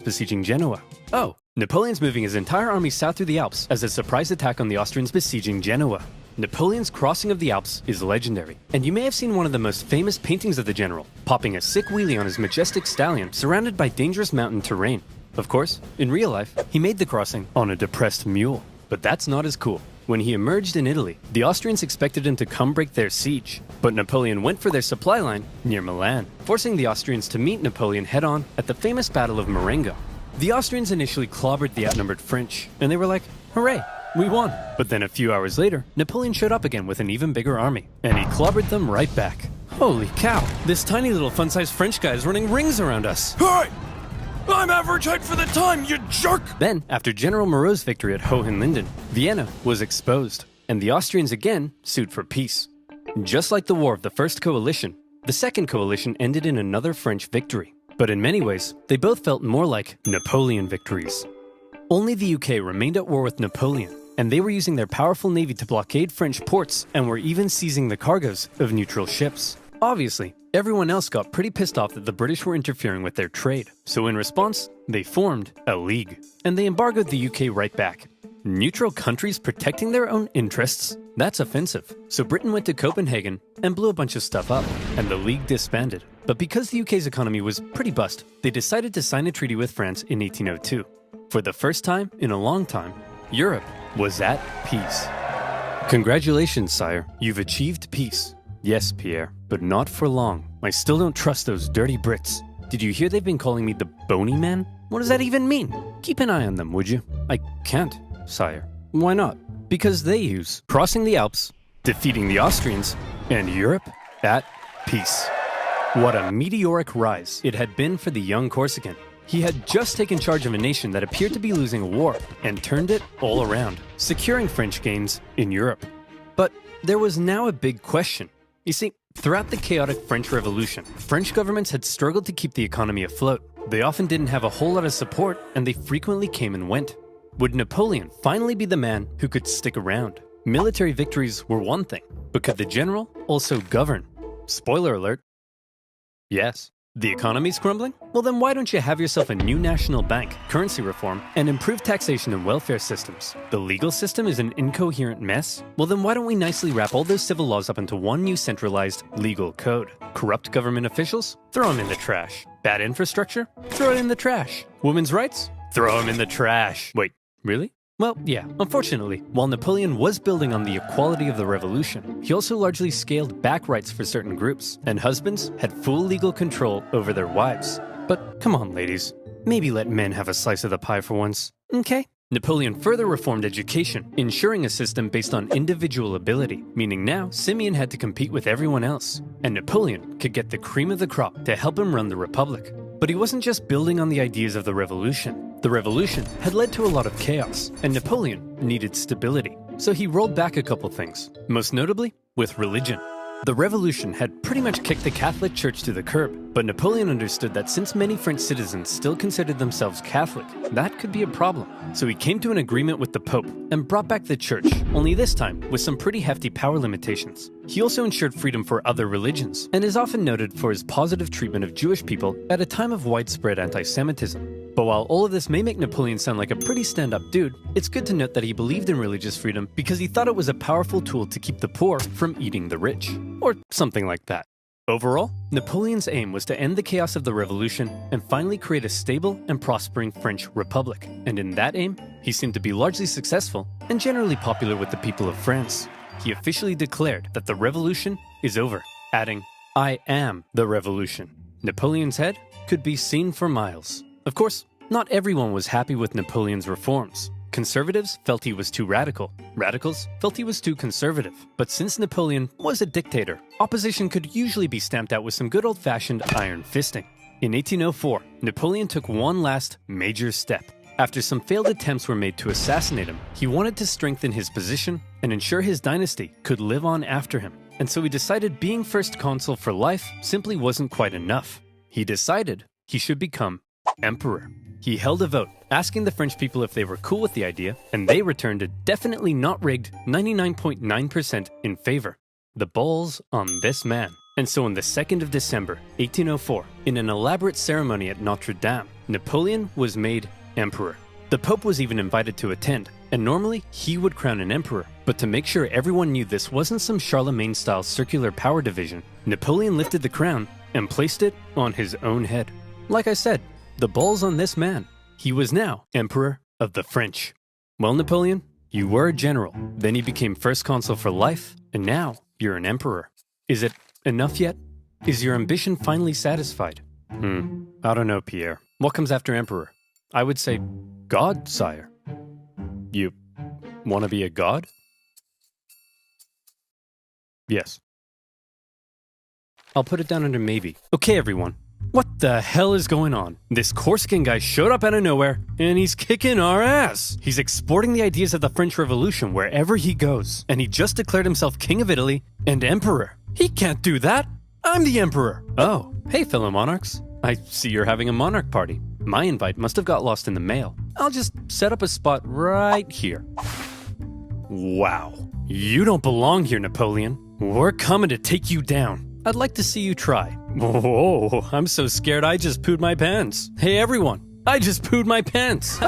besieging Genoa. Oh, Napoleon's moving his entire army south through the Alps as a surprise attack on the Austrians besieging Genoa. Napoleon's crossing of the Alps is legendary, and you may have seen one of the most famous paintings of the general, popping a sick wheelie on his majestic stallion surrounded by dangerous mountain terrain. Of course, in real life, he made the crossing on a depressed mule. But that's not as cool. When he emerged in Italy, the Austrians expected him to come break their siege, but Napoleon went for their supply line near Milan, forcing the Austrians to meet Napoleon head-on at the famous Battle of Marengo. The Austrians initially clobbered the outnumbered French, and they were like, hooray, we won. But then a few hours later, Napoleon showed up again with an even bigger army, and he clobbered them right back. Holy cow, this tiny little fun-sized French guy is running rings around us. Hey! I'm average height for the time, you jerk! Then, after General Moreau's victory at Hohenlinden, Vienna was exposed, and the Austrians again sued for peace. Just like the War of the First Coalition, the Second Coalition ended in another French victory. But in many ways, they both felt more like Napoleon victories. Only the UK remained at war with Napoleon, and they were using their powerful navy to blockade French ports and were even seizing the cargoes of neutral ships. Obviously, everyone else got pretty pissed off that the British were interfering with their trade, so in response, they formed a league, and they embargoed the UK right back. Neutral countries protecting their own interests? That's offensive. So Britain went to Copenhagen and blew a bunch of stuff up, and the league disbanded. But because the UK's economy was pretty bust, they decided to sign a treaty with France in 1802. For the first time in a long time, Europe was at peace. Congratulations, sire. You've achieved peace. Yes, Pierre, but not for long. I still don't trust those dirty Brits. Did you hear they've been calling me the Bony Man? What does that even mean? Keep an eye on them, would you? I can't, sire. Why not? Because they use crossing the Alps, defeating the Austrians, and Europe at peace. What a meteoric rise it had been for the young Corsican. He had just taken charge of a nation that appeared to be losing a war and turned it all around, securing French gains in Europe. But there was now a big question. You see, throughout the chaotic French Revolution, French governments had struggled to keep the economy afloat. They often didn't have a whole lot of support, and they frequently came and went. Would Napoleon finally be the man who could stick around? Military victories were one thing, but could the general also govern? Spoiler alert. Yes. The economy's crumbling? Well then why don't you have yourself a new national bank, currency reform, and improved taxation and welfare systems? The legal system is an incoherent mess? Well then why don't we nicely wrap all those civil laws up into one new centralized legal code? Corrupt government officials? Throw them in the trash. Bad infrastructure? Throw it in the trash. Women's rights? Throw them in the trash. Wait, really? Well, yeah, unfortunately, while Napoleon was building on the equality of the revolution, he also largely scaled back rights for certain groups, and husbands had full legal control over their wives. But come on, ladies, maybe let men have a slice of the pie for once, okay? Napoleon further reformed education, ensuring a system based on individual ability, meaning now Simeon had to compete with everyone else, and Napoleon could get the cream of the crop to help him run the republic. But he wasn't just building on the ideas of the revolution. The revolution had led to a lot of chaos, and Napoleon needed stability. So he rolled back a couple things, most notably with religion. The revolution had pretty much kicked the Catholic Church to the curb, but Napoleon understood that since many French citizens still considered themselves Catholic, that could be a problem. So he came to an agreement with the Pope and brought back the Church, only this time with some pretty hefty power limitations. He also ensured freedom for other religions, and is often noted for his positive treatment of Jewish people at a time of widespread anti-Semitism. But while all of this may make Napoleon sound like a pretty stand-up dude, it's good to note that he believed in religious freedom because he thought it was a powerful tool to keep the poor from eating the rich. Or something like that. Overall, Napoleon's aim was to end the chaos of the revolution and finally create a stable and prospering French republic. And in that aim, he seemed to be largely successful and generally popular with the people of France. He officially declared that the revolution is over, adding, "I am the revolution." Napoleon's head could be seen for miles. Of course, not everyone was happy with Napoleon's reforms. Conservatives felt he was too radical. Radicals felt he was too conservative. But since Napoleon was a dictator, opposition could usually be stamped out with some good old-fashioned iron fisting. In 1804, Napoleon took one last major step. After some failed attempts were made to assassinate him, he wanted to strengthen his position and ensure his dynasty could live on after him. And so he decided being first consul for life simply wasn't quite enough. He decided he should become emperor. He held a vote, asking the French people if they were cool with the idea, and they returned a definitely not rigged 99.9% in favor. The ball's on this man. And so on the 2nd of December, 1804, in an elaborate ceremony at Notre Dame, Napoleon was made emperor. The Pope was even invited to attend, and normally he would crown an emperor. But to make sure everyone knew this wasn't some Charlemagne-style circular power division, Napoleon lifted the crown and placed it on his own head. Like I said, the ball's on this man. He was now Emperor of the French. Well, Napoleon, you were a general, then you became first consul for life, and now you're an emperor. Is it enough yet? Is your ambition finally satisfied? I don't know, Pierre. What comes after emperor? I would say god, sire. You want to be a god? Yes. I'll put it down under maybe. Okay, everyone. What the hell is going on? This Corsican guy showed up out of nowhere, and he's kicking our ass. He's exporting the ideas of the French Revolution wherever he goes, and he just declared himself King of Italy and Emperor. He can't do that. I'm the Emperor. Oh, hey fellow monarchs. I see you're having a monarch party. My invite must have got lost in the mail. I'll just set up a spot right here. Wow. You don't belong here, Napoleon. We're coming to take you down. I'd like to see you try. Whoa, I'm so scared I just pooed my pants. Hey everyone, I just pooed my pants.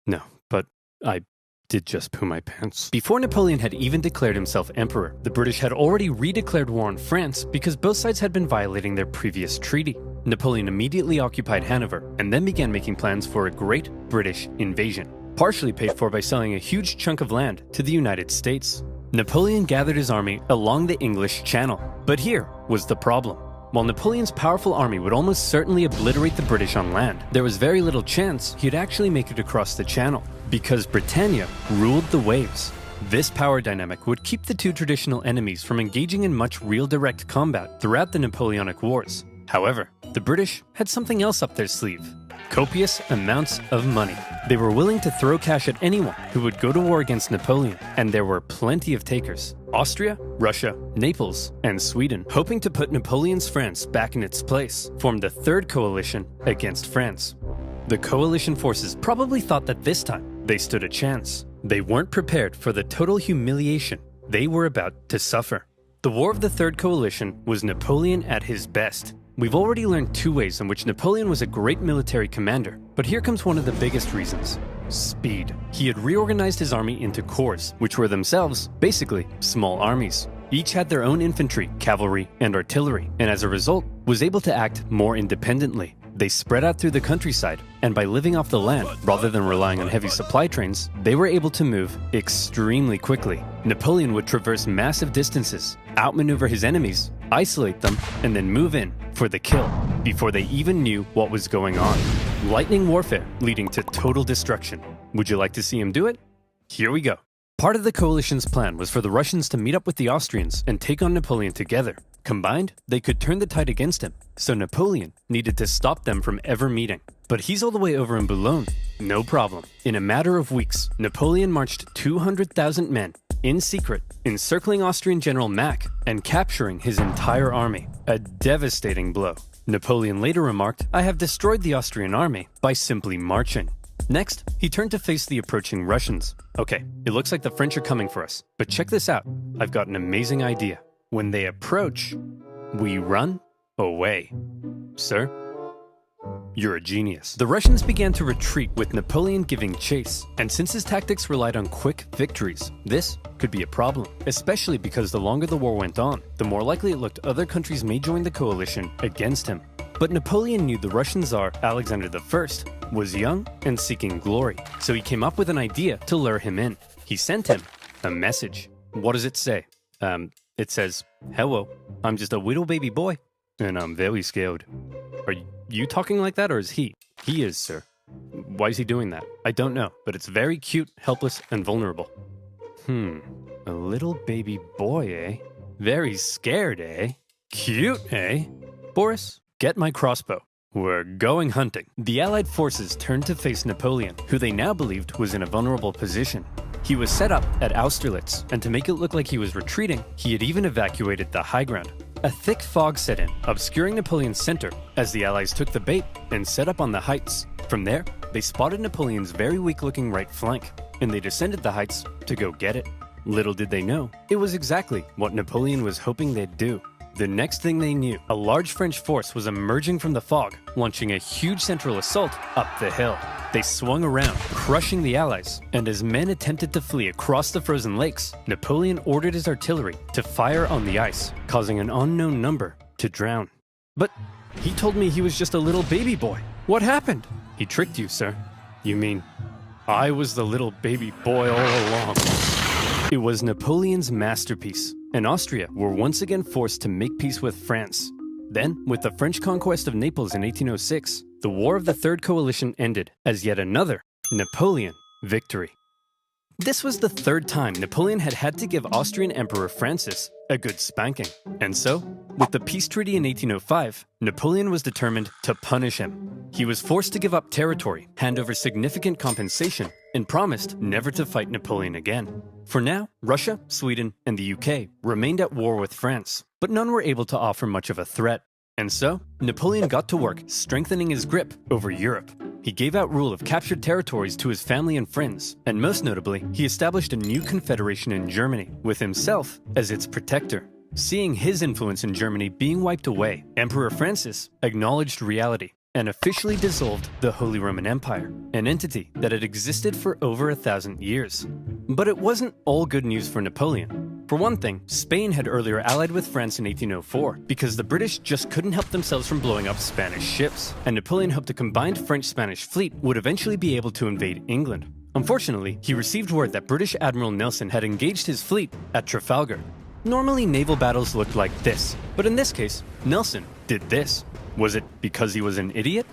No, but I did just poo my pants. Before Napoleon had even declared himself emperor, the British had already redeclared war on France because both sides had been violating their previous treaty. Napoleon immediately occupied Hanover and then began making plans for a great British invasion, partially paid for by selling a huge chunk of land to the United States. Napoleon gathered his army along the English Channel, but here was the problem. While Napoleon's powerful army would almost certainly obliterate the British on land, there was very little chance he'd actually make it across the Channel, because Britannia ruled the waves. This power dynamic would keep the two traditional enemies from engaging in much real direct combat throughout the Napoleonic Wars. However, the British had something else up their sleeve: copious amounts of money. They were willing to throw cash at anyone who would go to war against Napoleon, and there were plenty of takers. Austria, Russia, Naples, and Sweden, hoping to put Napoleon's France back in its place, formed a third coalition against France. The coalition forces probably thought that this time they stood a chance. They weren't prepared for the total humiliation they were about to suffer. The War of the Third Coalition was Napoleon at his best. We've already learned two ways in which Napoleon was a great military commander, but here comes one of the biggest reasons: speed. He had reorganized his army into corps, which were themselves basically small armies. Each had their own infantry, cavalry, and artillery, and as a result, was able to act more independently. They spread out through the countryside, and by living off the land, rather than relying on heavy supply trains, they were able to move extremely quickly. Napoleon would traverse massive distances, outmaneuver his enemies, isolate them, and then move in for the kill, before they even knew what was going on. Lightning warfare leading to total destruction. Would you like to see him do it? Here we go. Part of the coalition's plan was for the Russians to meet up with the Austrians and take on Napoleon together. Combined, they could turn the tide against him, so Napoleon needed to stop them from ever meeting. But he's all the way over in Boulogne. No problem. In a matter of weeks, Napoleon marched 200,000 men, in secret, encircling Austrian General Mack and capturing his entire army. A devastating blow. Napoleon later remarked, "I have destroyed the Austrian army by simply marching." Next, he turned to face the approaching Russians. Okay, it looks like the French are coming for us, but check this out. I've got an amazing idea. When they approach, we run away. Sir, you're a genius. The Russians began to retreat with Napoleon giving chase, and since his tactics relied on quick victories, this could be a problem, especially because the longer the war went on, the more likely it looked other countries may join the coalition against him. But Napoleon knew the Russian Tsar, Alexander I, was young and seeking glory, so he came up with an idea to lure him in. He sent him a message. What does it say? It says, "Hello, I'm just a little baby boy, and I'm very scared." Are you talking like that, or is he? He is, sir. Why is he doing that? I don't know, but it's very cute, helpless, and vulnerable. A little baby boy, eh? Very scared, eh? Cute, eh? Boris, get my crossbow. We're going hunting. The Allied forces turned to face Napoleon, who they now believed was in a vulnerable position. He was set up at Austerlitz, and to make it look like he was retreating, he had even evacuated the high ground. A thick fog set in, obscuring Napoleon's center as the Allies took the bait and set up on the heights. From there, they spotted Napoleon's very weak-looking right flank, and they descended the heights to go get it. Little did they know, it was exactly what Napoleon was hoping they'd do. The next thing they knew, a large French force was emerging from the fog, launching a huge central assault up the hill. They swung around, crushing the Allies, and as men attempted to flee across the frozen lakes, Napoleon ordered his artillery to fire on the ice, causing an unknown number to drown. But he told me he was just a little baby boy. What happened? He tricked you, sir. You mean I was the little baby boy all along? It was Napoleon's masterpiece, and Austria were once again forced to make peace with France. Then, with the French conquest of Naples in 1806, the War of the Third Coalition ended as yet another Napoleon victory. This was the third time Napoleon had had to give Austrian Emperor Francis a good spanking. And so, with the peace treaty in 1805, Napoleon was determined to punish him. He was forced to give up territory, hand over significant compensation, and promised never to fight Napoleon again. For now, Russia, Sweden, and the UK remained at war with France, but none were able to offer much of a threat. And so, Napoleon got to work strengthening his grip over Europe. He gave out rule of captured territories to his family and friends, and most notably, he established a new confederation in Germany, with himself as its protector. Seeing his influence in Germany being wiped away, Emperor Francis acknowledged reality and officially dissolved the Holy Roman Empire, an entity that had existed for over 1,000 years. But it wasn't all good news for Napoleon. For one thing, Spain had earlier allied with France in 1804 because the British just couldn't help themselves from blowing up Spanish ships, and Napoleon hoped a combined French-Spanish fleet would eventually be able to invade England. Unfortunately, he received word that British Admiral Nelson had engaged his fleet at Trafalgar. Normally, naval battles looked like this, but in this case, Nelson did this. Was it because he was an idiot?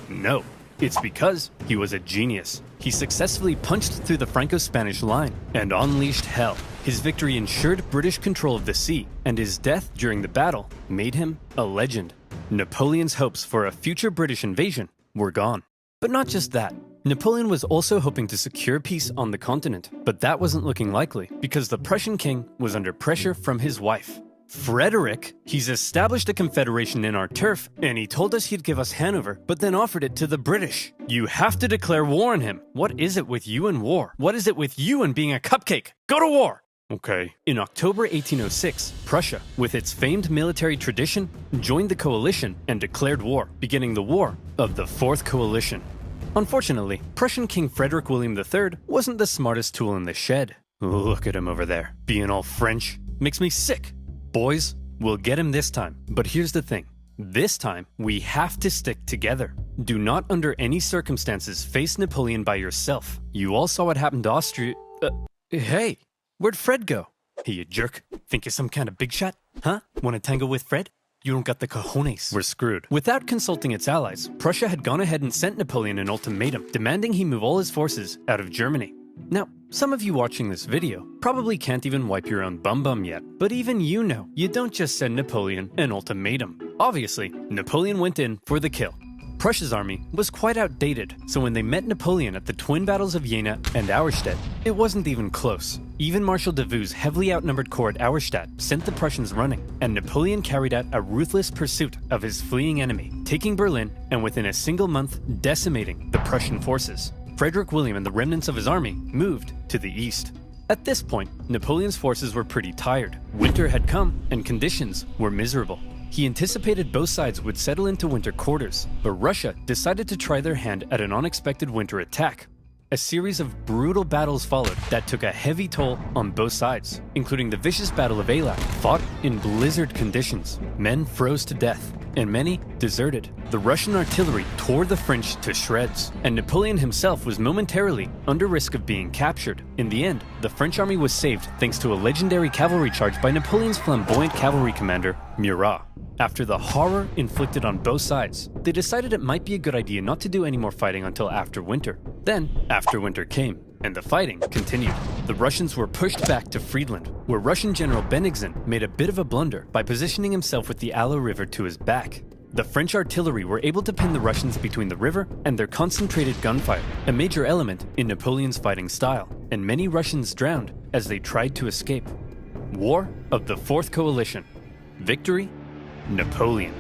No, it's because he was a genius. He successfully punched through the Franco-Spanish line and unleashed hell. His victory ensured British control of the sea, and his death during the battle made him a legend. Napoleon's hopes for a future British invasion were gone. But not just that. Napoleon was also hoping to secure peace on the continent, but that wasn't looking likely because the Prussian king was under pressure from his wife. Frederick, he's established a confederation in our turf, and he told us he'd give us Hanover, but then offered it to the British. You have to declare war on him. What is it with you and war? What is it with you and being a cupcake? Go to war! Okay. In October 1806, Prussia, with its famed military tradition, joined the coalition and declared war, beginning the War of the Fourth Coalition. Unfortunately, Prussian King Frederick William III wasn't the smartest tool in the shed. Look at him over there, being all French. Makes me sick. Boys, we'll get him this time. But here's the thing. This time, we have to stick together. Do not under any circumstances face Napoleon by yourself. You all saw what happened to Austria. Hey, where'd Fred go? Hey, you jerk. Think you're some kind of big shot? Huh? Wanna tango with Fred? You don't got the cojones. We're screwed. Without consulting its allies, Prussia had gone ahead and sent Napoleon an ultimatum, demanding he move all his forces out of Germany. Now, some of you watching this video probably can't even wipe your own bum yet, but even you know, you don't just send Napoleon an ultimatum. Obviously, Napoleon went in for the kill. Prussia's army was quite outdated, so when they met Napoleon at the twin battles of Jena and Auerstedt, it wasn't even close. Even Marshal Davout's heavily outnumbered corps at Auerstedt sent the Prussians running, and Napoleon carried out a ruthless pursuit of his fleeing enemy, taking Berlin and within a single month decimating the Prussian forces. Frederick William and the remnants of his army moved to the east. At this point, Napoleon's forces were pretty tired. Winter had come, and conditions were miserable. He anticipated both sides would settle into winter quarters, but Russia decided to try their hand at an unexpected winter attack. A series of brutal battles followed that took a heavy toll on both sides, including the vicious Battle of Eylau, fought in blizzard conditions. Men froze to death, and many deserted. The Russian artillery tore the French to shreds, and Napoleon himself was momentarily under risk of being captured. In the end, the French army was saved thanks to a legendary cavalry charge by Napoleon's flamboyant cavalry commander, Murat. After the horror inflicted on both sides, they decided it might be a good idea not to do any more fighting until after winter. Then, after winter came, and the fighting continued. The Russians were pushed back to Friedland, where Russian General Bennigsen made a bit of a blunder by positioning himself with the Aller River to his back. The French artillery were able to pin the Russians between the river and their concentrated gunfire, a major element in Napoleon's fighting style, and many Russians drowned as they tried to escape. War of the Fourth Coalition. Victory, Napoleon.